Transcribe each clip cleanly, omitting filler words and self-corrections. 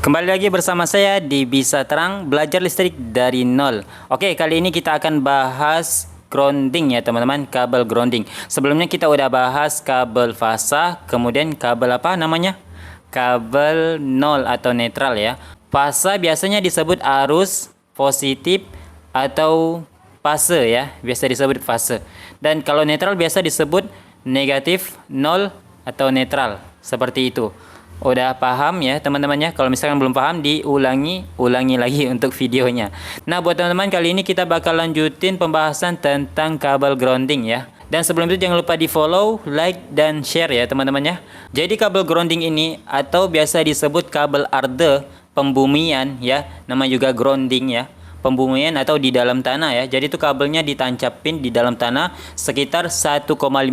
Kembali lagi bersama saya di Bisa Terang Belajar Listrik dari Nol. Oke, kali ini kita akan bahas grounding ya teman-teman, kabel grounding. Sebelumnya kita udah bahas kabel fasa, kemudian kabel apa namanya? Kabel nol atau netral ya. Fasa biasanya disebut arus positif atau fase ya, biasa disebut fase. Dan kalau netral biasa disebut negatif, nol atau netral, seperti itu. Udah paham ya teman-teman ya? Kalau misalkan belum paham, ulangi lagi untuk videonya. Nah, buat teman-teman, kali ini kita bakal lanjutin pembahasan tentang kabel grounding ya. Dan sebelum itu jangan lupa di follow, like, dan share ya teman-teman ya. Jadi kabel grounding ini atau biasa disebut kabel arde, pembumian ya, nama juga grounding ya, pembumian atau di dalam tanah ya. Jadi itu kabelnya ditancapin di dalam tanah sekitar 1,5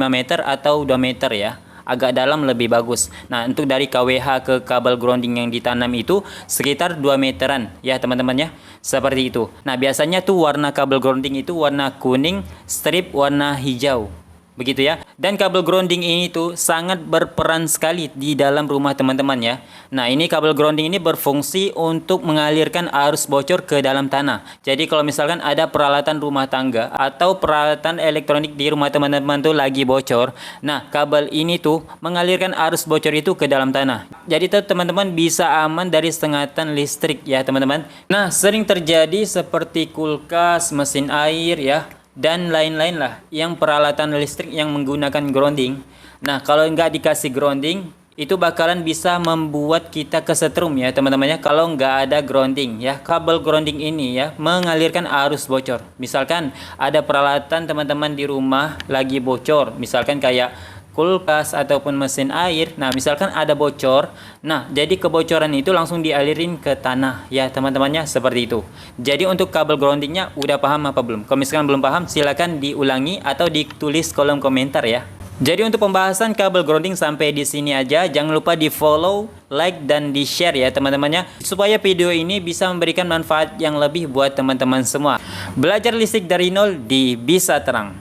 meter atau 2 meter ya, agak dalam lebih bagus. Nah, untuk dari KWH ke kabel grounding yang ditanam itu sekitar 2 meteran ya teman-teman ya, seperti itu. Nah, biasanya tuh warna kabel grounding itu warna kuning, strip warna hijau, begitu ya. Dan kabel grounding ini tuh sangat berperan sekali di dalam rumah teman-teman ya. Nah, ini kabel grounding ini berfungsi untuk mengalirkan arus bocor ke dalam tanah. Jadi kalau misalkan ada peralatan rumah tangga atau peralatan elektronik di rumah teman-teman tuh lagi bocor, nah kabel ini tuh mengalirkan arus bocor itu ke dalam tanah. Jadi tuh teman-teman bisa aman dari sengatan listrik ya teman-teman. Nah, sering terjadi seperti kulkas, mesin air ya, dan lain-lain lah yang peralatan listrik yang menggunakan grounding. Nah, kalau nggak dikasih grounding itu bakalan bisa membuat kita kesetrum ya teman-teman ya, kalau nggak ada grounding ya. Kabel grounding ini ya mengalirkan arus bocor. Misalkan ada peralatan teman-teman di rumah lagi bocor, misalkan kayak kulkas ataupun mesin air. Nah, misalkan ada bocor, nah jadi kebocoran itu langsung dialirin ke tanah ya teman-temannya, seperti itu. Jadi untuk kabel groundingnya udah paham apa belum? Kalau misalkan belum paham, silakan diulangi atau ditulis kolom komentar ya. Jadi untuk pembahasan kabel grounding sampai di sini aja. Jangan lupa di follow, like, dan di share ya teman-temannya, supaya video ini bisa memberikan manfaat yang lebih buat teman-teman semua. Belajar listrik dari nol di Bisa Terang.